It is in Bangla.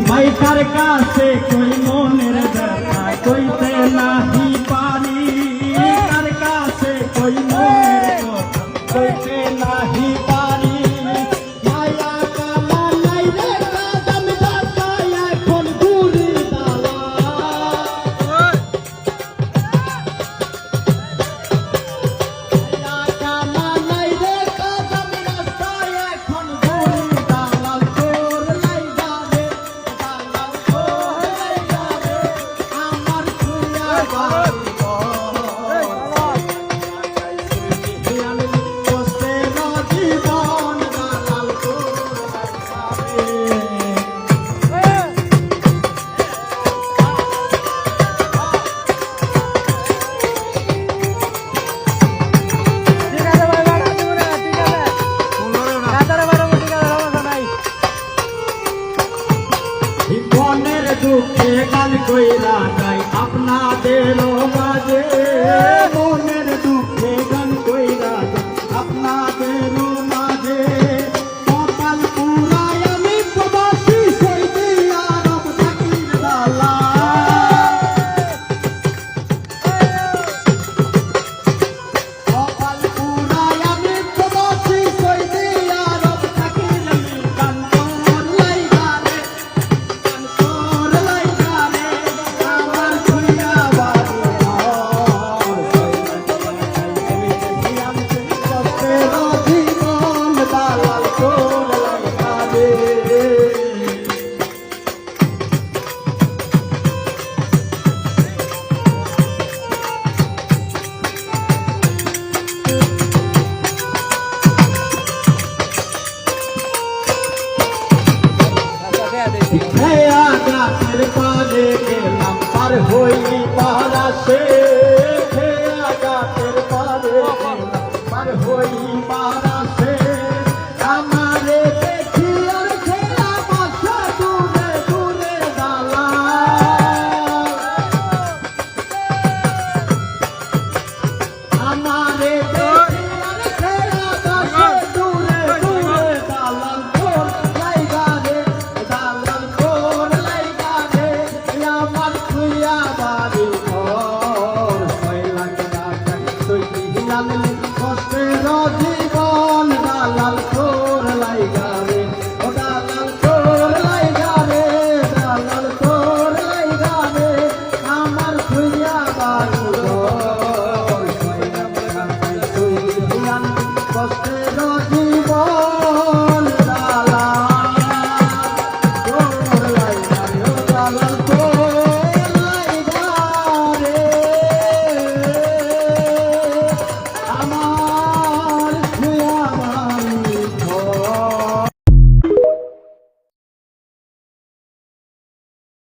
বাইকার কাছে কই মনের ব্যথা কইতে নাহি পারি, কার কাছে কই মনের কথা কইতে নাহি পারি। মায়া কালা নাই রে কাদম দাতায় এখন গুলি দালা, মায়া কালা নাই রে কাদম দাতায় এখন গুলি দালাল তোর লাইগা রে, দালাল তোর লাইগা রে আমার খুয়া বাড়ি মনের দুঃখে গান কইরা যাই আপনাদের মাঝে, মনের দুঃখে গান কইরা যাই আপনাদের মাঝে। কপাল পুরাই আমি প্রবাসী সৌদি আরব থাকির দালা, কপাল পুরাই আমি প্রবাসী সৌদি আরব থাকির গান তোর লাইগা রে, তোর লাইগা রে আমার খুইয়া বাড়ি কষ্টের জীবন দালাল তোর লাইগা রে। গাছের পারে গেলাম পার হই পারাসে,